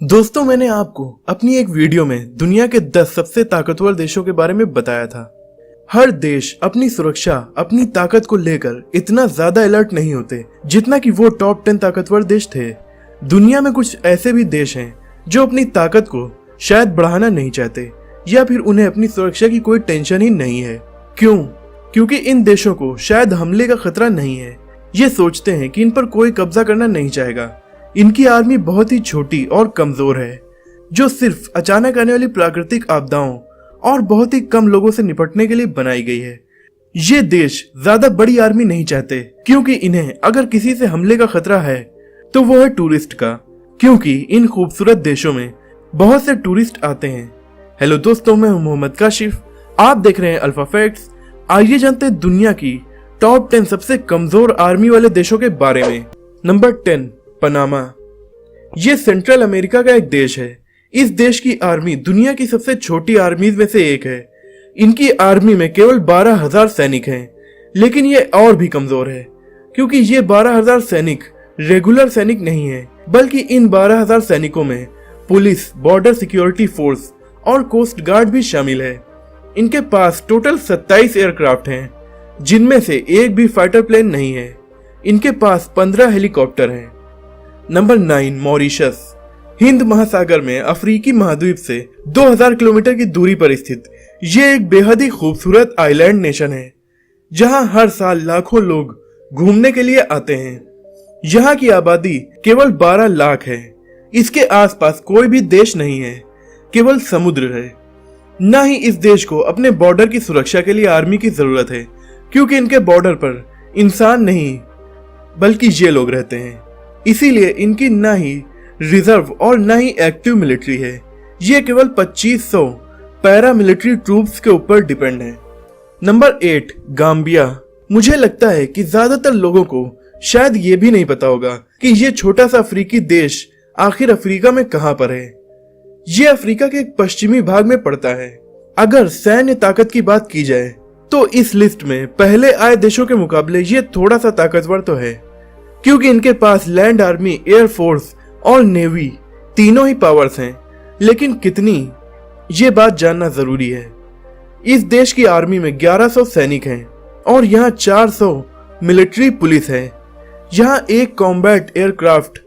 दोस्तों, मैंने आपको अपनी एक वीडियो में दुनिया के 10 सबसे ताकतवर देशों के बारे में बताया था। हर देश अपनी सुरक्षा, अपनी ताकत को लेकर इतना ज्यादा अलर्ट नहीं होते जितना कि वो टॉप 10 ताकतवर देश थे। दुनिया में कुछ ऐसे भी देश हैं जो अपनी ताकत को शायद बढ़ाना नहीं चाहते या फिर उन्हें अपनी सुरक्षा की कोई टेंशन ही नहीं है। क्यों? क्योंकि इन देशों को शायद हमले का खतरा नहीं है। ये सोचते हैं कि इन पर कोई कब्जा करना नहीं चाहेगा। इनकी आर्मी बहुत ही छोटी और कमजोर है, जो सिर्फ अचानक आने वाली प्राकृतिक आपदाओं और बहुत ही कम लोगों से निपटने के लिए बनाई गई है। ये देश ज्यादा बड़ी आर्मी नहीं चाहते क्योंकि इन्हें अगर किसी से हमले का खतरा है तो वो है टूरिस्ट का, क्योंकि इन खूबसूरत देशों में बहुत से टूरिस्ट आते हैं। हेलो दोस्तों, मैं हूं मोहम्मद काशिफ, आप देख रहे हैं अल्फा फैक्ट्स। आइए जानते हैं दुनिया की टॉप 10 सबसे कमजोर आर्मी वाले देशों के बारे में। Number 10, Panama. ये सेंट्रल अमेरिका का एक देश है। इस देश की आर्मी दुनिया की सबसे छोटी आर्मीज में से एक है। इनकी आर्मी में केवल 12,000 सैनिक हैं, लेकिन ये और भी कमजोर है क्योंकि ये 12,000 सैनिक रेगुलर सैनिक नहीं है, बल्कि इन 12,000 सैनिकों में पुलिस, बॉर्डर सिक्योरिटी फोर्स और कोस्ट गार्ड भी शामिल है। इनके पास टोटल 27 एयरक्राफ्ट हैं, जिनमें से एक भी फाइटर प्लेन नहीं है। इनके पास 15 हेलीकॉप्टर हैं। Number 9, Mauritius. हिंद महासागर में अफ्रीकी महाद्वीप से 2000 किलोमीटर की दूरी पर स्थित ये एक बेहद ही खूबसूरत आइलैंड नेशन है, जहां हर साल लाखों लोग घूमने के लिए आते हैं। यहाँ की आबादी केवल 12 लाख है। इसके आसपास कोई भी देश नहीं है, केवल समुद्र है। न ही इस देश को अपने बॉर्डर की सुरक्षा के लिए आर्मी की जरूरत है, क्योंकि इनके बॉर्डर पर इंसान नहीं बल्कि ये लोग रहते हैं। इसीलिए इनकी न ही रिजर्व और न ही एक्टिव मिलिट्री है। ये केवल 2500 पैरा मिलिट्री ट्रूप्स के ऊपर डिपेंड है। Number 8, Gambia. मुझे लगता है कि ज्यादातर लोगों को शायद ये भी नहीं पता होगा कि ये छोटा सा अफ्रीकी देश आखिर अफ्रीका में कहां पर है। ये अफ्रीका के एक पश्चिमी भाग में पड़ता है। अगर सैन्य ताकत की बात की जाए तो इस लिस्ट में पहले आए देशों के मुकाबले ये थोड़ा सा ताकतवर तो है, क्योंकि इनके पास लैंड आर्मी, एयर फोर्स और नेवी तीनों ही पावर्स हैं। लेकिन कितनी, ये बात जानना जरूरी है। इस देश की आर्मी में 1100 सैनिक हैं और यहाँ 400 मिलिट्री पुलिस है। यहाँ एक कॉम्बैट एयरक्राफ्ट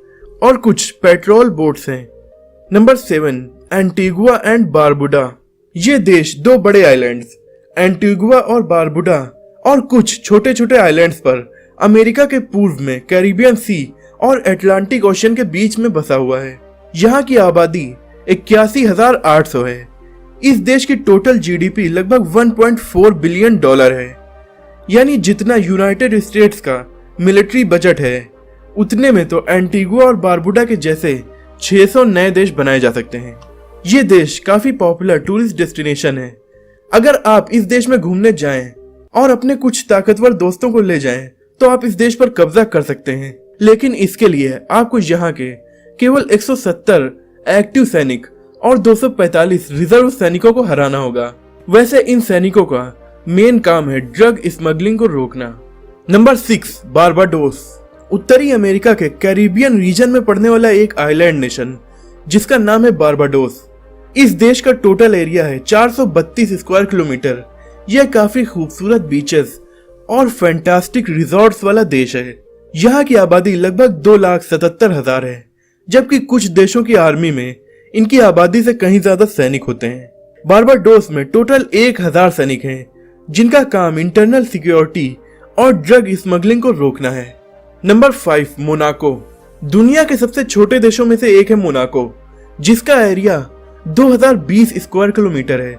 और कुछ पेट्रोल बोट्स हैं। Number 7, Antigua and Barbuda. ये देश 2 बड़े आइलैंड्स एंटीगुआ और बारबुडा और कुछ छोटे छोटे आइलैंड्स पर अमेरिका के पूर्व में कैरिबियन सी और अटलांटिक ओशन के बीच में बसा हुआ है। यहाँ की आबादी 81,800 है। इस देश की टोटल जीडीपी लगभग 1.4 बिलियन डॉलर है, यानी जितना यूनाइटेड स्टेट्स का मिलिट्री बजट है उतने में तो एंटीगुआ और बारबुडा के जैसे 600 नए देश बनाए जा सकते हैं। ये देश काफी पॉपुलर टूरिस्ट डेस्टिनेशन है। अगर आप इस देश में घूमने जाएं और अपने कुछ ताकतवर दोस्तों को ले जाएं तो आप इस देश पर कब्जा कर सकते हैं, लेकिन इसके लिए आपको यहाँ के केवल 170 एक्टिव सैनिक और 245 रिजर्व सैनिकों को हराना होगा। वैसे इन सैनिकों का मेन काम है ड्रग स्मगलिंग को रोकना। Number 6, Barbados. उत्तरी अमेरिका के कैरिबियन रीजन में पड़ने वाला एक आइलैंड नेशन जिसका नाम है बारबाडोस। इस देश का टोटल एरिया है 432 स्क्वायर किलोमीटर। यह काफी खूबसूरत बीचेस और फैंटास्टिक रिजॉर्ट्स वाला देश है। यहाँ की आबादी लगभग 2,77,000 है, जबकि कुछ देशों की आर्मी में इनकी आबादी से कहीं ज्यादा सैनिक होते हैं। बारबाडोस में टोटल 1,000 सैनिक हैं, जिनका काम इंटरनल सिक्योरिटी और ड्रग स्मगलिंग को रोकना है। Number 5, Monaco. दुनिया के सबसे छोटे देशों में से एक है मोनाको, जिसका एरिया 2020 स्क्वायर किलोमीटर है।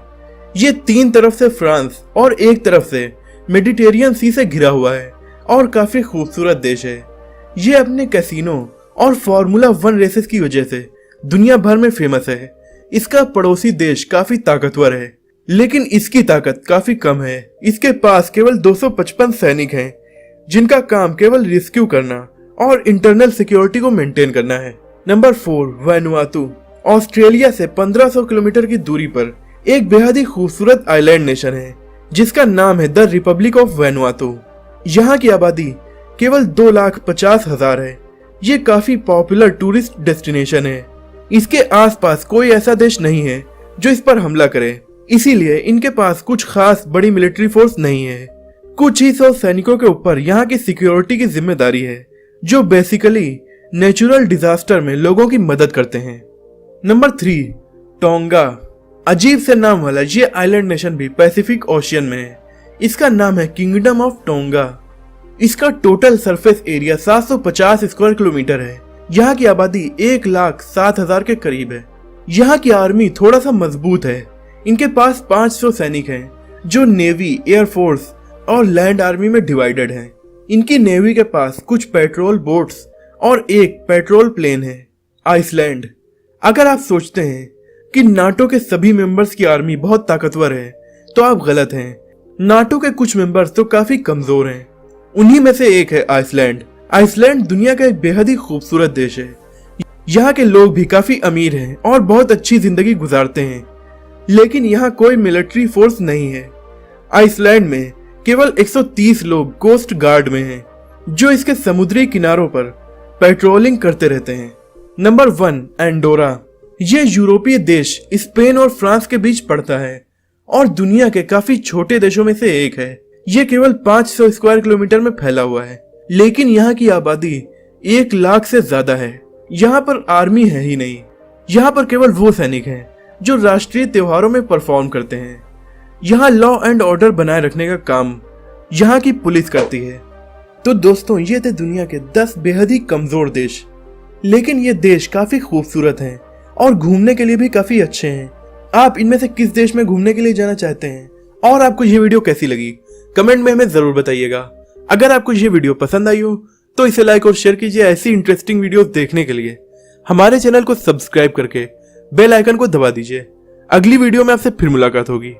ये 3 तरफ से फ्रांस और एक तरफ से मेडिटेरियन सी से घिरा हुआ है और काफी खूबसूरत देश है। ये अपने कैसीनो और फार्मूला 1 रेसेस की वजह से दुनिया भर में फेमस है। इसका पड़ोसी देश काफी ताकतवर है, लेकिन इसकी ताकत काफी कम है। इसके पास केवल 255 सैनिक हैं, जिनका काम केवल रेस्क्यू करना और इंटरनल सिक्योरिटी को मेंटेन करना है। नंबर 4, वैनुआतू। ऑस्ट्रेलिया से 1500 किलोमीटर की दूरी पर एक बेहद ही खूबसूरत आइलैंड नेशन है, जिसका नाम है द रिपब्लिक ऑफ वैनुआतू। यहाँ की आबादी केवल 2,50,000 है। ये काफी पॉपुलर टूरिस्ट डेस्टिनेशन है। इसके आसपास कोई ऐसा देश नहीं है जो इस पर हमला करे, इसीलिए इनके पास कुछ खास बड़ी मिलिट्री फोर्स नहीं है। कुछ ही 100 सैनिकों के ऊपर यहाँ की सिक्योरिटी की जिम्मेदारी है, जो बेसिकली नेचुरल डिजास्टर में लोगों की मदद करते हैं। नंबर 3, टोंगा। अजीब से नाम वाला ये आइलैंड नेशन भी पैसिफिक ओशियन में है। इसका नाम है किंगडम ऑफ टोंगा। इसका total surface area 750 square kilometre है। यहाँ की आबादी 1,07,000 के करीब है। यहाँ की आर्मी थोड़ा सा मजबूत है। इनके पास 500 सैनिक हैं, जो नेवी, एयरफोर्स और लैंड आर्मी में डिवाइडेड हैं। इनकी नेवी के पास कुछ पेट्रोल बोट्स और एक पेट्रोल प्लेन है। आइसलैंड। अगर आप सोचते हैं कि नाटो के सभी मेंबर्स की आर्मी बहुत ताकतवर है, तो आप गलत हैं। नाटो के कुछ मेंबर्स तो काफी कमजोर हैं। उन्हीं में से एक है आइसलैंड। आइसलैंड दुनिया का एक बेहद ही खूबसूरत देश है। यहाँ के लोग भी काफी अमीर हैं और बहुत अच्छी जिंदगी गुजारते हैं, लेकिन यहाँ कोई मिलिट्री फोर्स नहीं है। आइसलैंड में केवल 130 लोग कोस्ट गार्ड में हैं, जो इसके समुद्री किनारों पर पेट्रोलिंग करते रहते हैं। Number 1, Andorra. ये यूरोपीय देश स्पेन और फ्रांस के बीच पड़ता है और दुनिया के काफी छोटे देशों में से एक है। ये केवल 500 स्क्वायर किलोमीटर में फैला हुआ है, लेकिन यहाँ की आबादी 1 लाख से ज्यादा है। यहाँ पर आर्मी है ही नहीं। यहाँ पर केवल वो सैनिक हैं जो राष्ट्रीय त्योहारों में परफॉर्म करते हैं। यहाँ लॉ एंड ऑर्डर बनाए रखने का काम यहाँ की पुलिस करती है। तो दोस्तों, ये थे दुनिया के 10 बेहद ही कमजोर देश, लेकिन ये देश काफी खूबसूरत हैं और घूमने के लिए भी काफी अच्छे हैं। आप इनमें से किस देश में घूमने के लिए जाना चाहते हैं और आपको ये वीडियो कैसी लगी, कमेंट में हमें जरूर बताइएगा। अगर आपको ये वीडियो पसंद आई हो तो इसे लाइक और शेयर कीजिए। ऐसी इंटरेस्टिंग वीडियो देखने के लिए हमारे चैनल को सब्सक्राइब करके बेल आइकन को दबा दीजिए। अगली वीडियो में आपसे फिर मुलाकात होगी।